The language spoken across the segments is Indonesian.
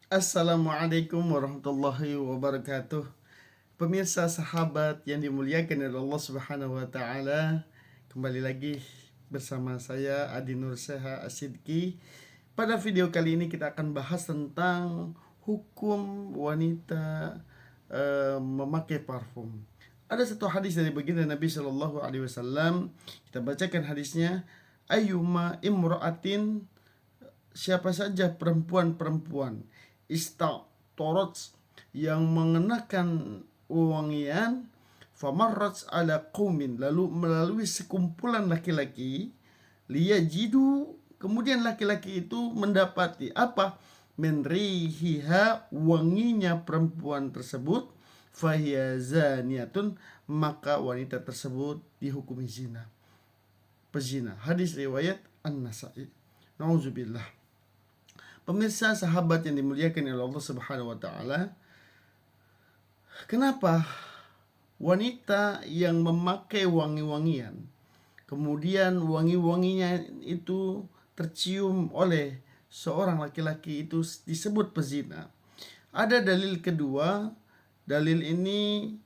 Assalamualaikum warahmatullahi wabarakatuh. Pemirsa sahabat yang dimuliakan oleh Allah Subhanahu wa taala, kembali lagi bersama saya Adi Nur Seha Asidki. Pada video kali ini kita akan bahas tentang hukum wanita memakai parfum. Ada satu hadis dari baginda Nabi Shallallahu Alaihi Wasallam. Kita bacakan hadisnya. Ayyuma imra'atin, siapa saja perempuan-perempuan istaqtarat yang mengenakan wangian, famarrat ala qaumin, lalu melalui sekumpulan laki-laki, liyajidu, kemudian laki-laki itu mendapati apa? Menrihiha, wanginya perempuan tersebut, fahiya zaniyatun, maka wanita tersebut dihukumi zina, pezina. Hadis riwayat An-Nasa'i. Nauzubillah. Pemirsa sahabat yang dimuliakan oleh Allah Subhanahu wa taala, kenapa wanita yang memakai wangi-wangian, kemudian wangi-wanginya itu tercium oleh seorang laki-laki, itu disebut pezina? Ada dalil kedua. Dalil ini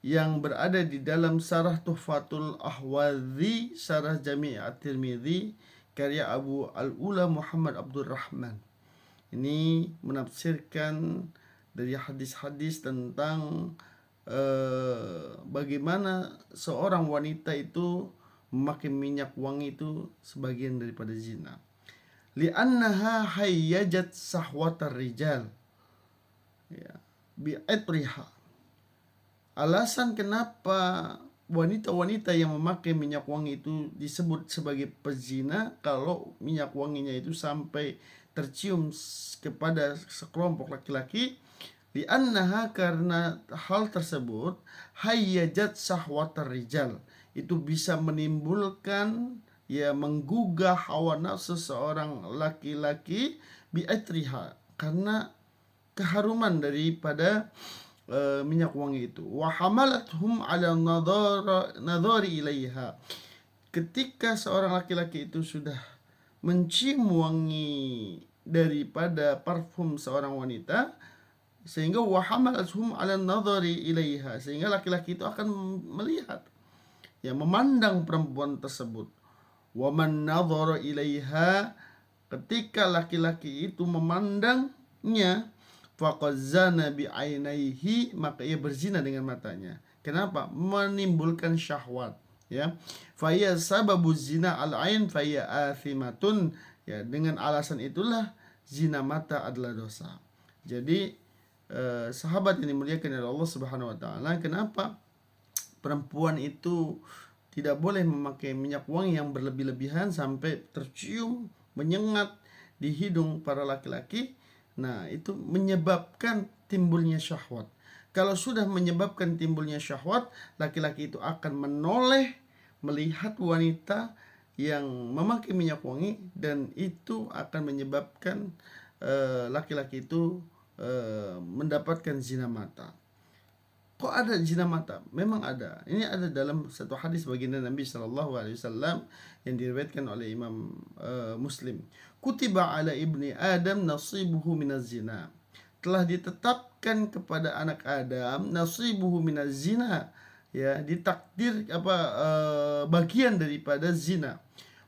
yang berada di dalam Syarah Tuhfatul Ahwadhi, Syarah Jami' At-Tirmidzi, karya Abu Al-Ula Muhammad Abdul Rahman. Ini menafsirkan dari hadis-hadis tentang bagaimana seorang wanita itu memakai minyak wangi itu sebagian daripada zina. Li'annaha hayyajat sahwatar rijal, ya, bi'atriha. Alasan kenapa wanita-wanita yang memakai minyak wangi itu disebut sebagai pezina, kalau minyak wanginya itu sampai tercium kepada sekelompok laki-laki, li'annaha, karena hal tersebut, hayyajat sahwatar rijal, itu bisa menimbulkan, ya, menggugah hawa nafsu seorang laki-laki, bi'atriha, karena keharuman daripada minyak wangi itu. Wa hamalathum ala nadhari ilaiha, ketika seorang laki-laki itu sudah mencium wangi daripada parfum seorang wanita, sehingga wa hamalathum ala nadhari ilaiha, sehingga laki-laki itu akan melihat, ya, memandang perempuan tersebut. Wa man nadhara ilaiha, ketika laki-laki itu memandangnya, faqad zana bi'ainaihi, maka ia berzina dengan matanya. Kenapa? Menimbulkan syahwat, ya. Faya sababu zina al-ain faya athimatun, ya, dengan alasan itulah zina mata adalah dosa. Jadi sahabat yang dimuliakan oleh Allah Subhanahu wa taala, kenapa perempuan itu tidak boleh memakai minyak wangi yang berlebih-lebihan sampai tercium menyengat di hidung para laki-laki? Nah, itu menyebabkan timbulnya syahwat. Kalau sudah menyebabkan timbulnya syahwat, laki-laki itu akan menoleh melihat wanita yang memakai minyak wangi, dan itu akan menyebabkan laki-laki itu mendapatkan zina mata. Kok ada zina mata? Memang ada. Ini ada dalam satu hadis baginda Nabi Shallallahu Alaihi Wasallam yang diriwayatkan oleh Imam Muslim. Kutiba ala ibni Adam nasibuhu minaz zina. Telah ditetapkan kepada anak Adam nasibuhu minaz zina, ya, ditakdir bagian daripada zina.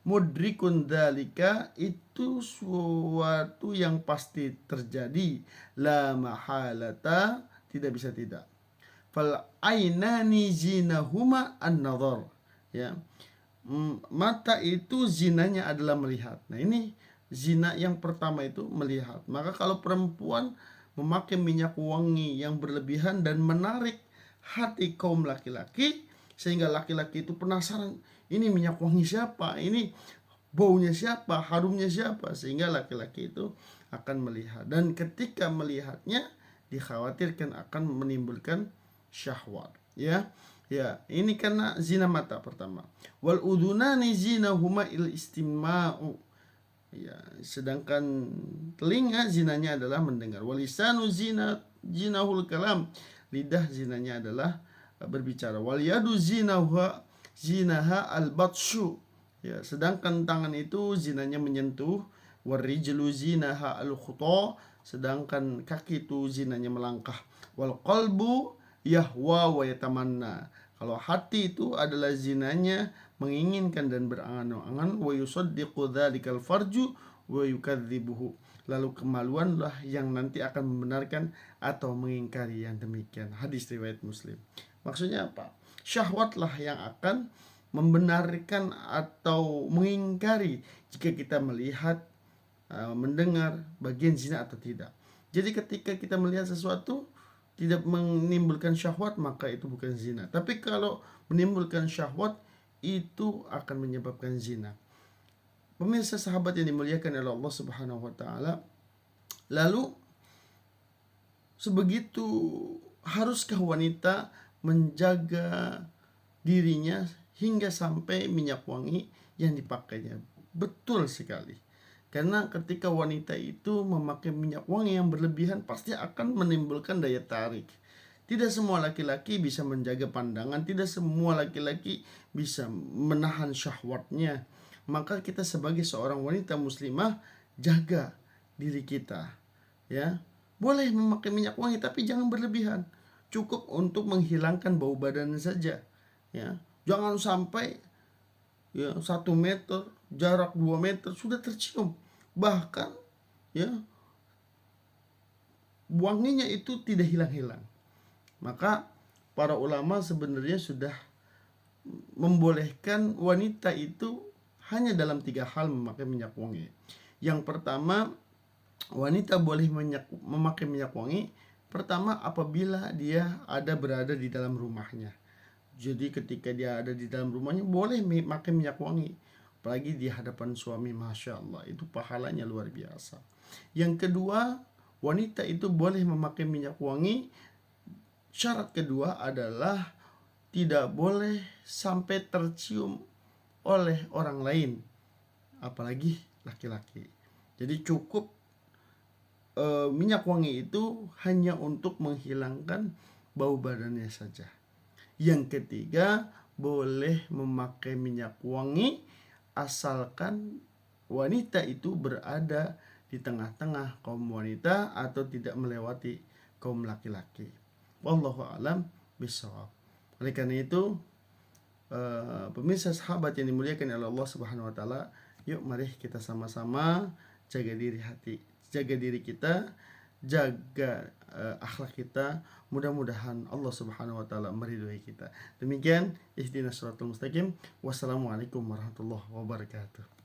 Mudrikun dalika, itu suatu yang pasti terjadi. La mahalata, tidak bisa tidak. Fal ainani zinahuma an-nadhar, ya, mata itu zinanya adalah melihat. Nah, ini zina yang pertama itu melihat. Maka kalau perempuan memakai minyak wangi yang berlebihan dan menarik hati kaum laki-laki, sehingga laki-laki itu penasaran, ini minyak wangi siapa, ini baunya siapa, harumnya siapa, sehingga laki-laki itu akan melihat, dan ketika melihatnya dikhawatirkan akan menimbulkan syahwat, ya. Ya, ini karena zina mata pertama. Wal udunani zinahuma il istima'u, ya, sedangkan telinga zinanya adalah mendengar. Walisanu zinahul kalam, lidah zinanya adalah berbicara. Wal yadu zinaha al batshu, ya, sedangkan tangan itu zinanya menyentuh. Warijlu zinaha al-khuta, sedangkan kaki itu zinanya melangkah. Wal qalbu yahwa wa yatamanna, kalau hati itu adalah zinanya menginginkan dan berangan-angan. Wa yusaddiqu dzalikal farju wa yukadzibuhu, lalu kemaluanlah yang nanti akan membenarkan atau mengingkari yang demikian. Hadis riwayat Muslim. Maksudnya apa? Syahwatlah yang akan membenarkan atau mengingkari jika kita melihat, mendengar bagian zina atau tidak. Jadi ketika kita melihat sesuatu tidak menimbulkan syahwat, maka itu bukan zina. Tapi kalau menimbulkan syahwat, itu akan menyebabkan zina. Pemirsa sahabat yang dimuliakan oleh Allah Subhanahu wa taala, lalu sebegitu haruskah wanita menjaga dirinya hingga sampai minyak wangi yang dipakainya? Betul sekali. Karena ketika wanita itu memakai minyak wangi yang berlebihan, pasti akan menimbulkan daya tarik. Tidak semua laki-laki bisa menjaga pandangan, tidak semua laki-laki bisa menahan syahwatnya. Maka kita sebagai seorang wanita muslimah, jaga diri kita, ya. Boleh memakai minyak wangi tapi jangan berlebihan. Cukup untuk menghilangkan bau badan saja, ya. Jangan sampai ya 1 meter, jarak 2 meter sudah tercium, bahkan ya wanginya itu tidak hilang-hilang. Maka para ulama sebenarnya sudah membolehkan wanita itu hanya dalam 3 hal memakai minyak wangi. Yang pertama, wanita boleh memakai minyak wangi pertama apabila dia berada di dalam rumahnya. Jadi ketika dia ada di dalam rumahnya boleh memakai minyak wangi, apalagi di hadapan suami. Masya Allah, itu pahalanya luar biasa. Yang kedua, wanita itu boleh memakai minyak wangi. Syarat kedua adalah tidak boleh sampai tercium oleh orang lain, apalagi laki-laki. Jadi cukup minyak wangi itu hanya untuk menghilangkan bau badannya saja. Yang ketiga, boleh memakai minyak wangi asalkan wanita itu berada di tengah-tengah kaum wanita atau tidak melewati kaum laki-laki. Wallahu a'lam bishawab. Oleh karena itu, pemirsa sahabat yang dimuliakan oleh Allah Subhanahu wa taala, yuk mari kita sama-sama jaga diri kita, jaga akhlak kita. Mudah-mudahan Allah Subhanahu wa taala meridhoi kita. Demikian ihdinas shiratal mustaqim. Wassalamualaikum warahmatullahi wabarakatuh.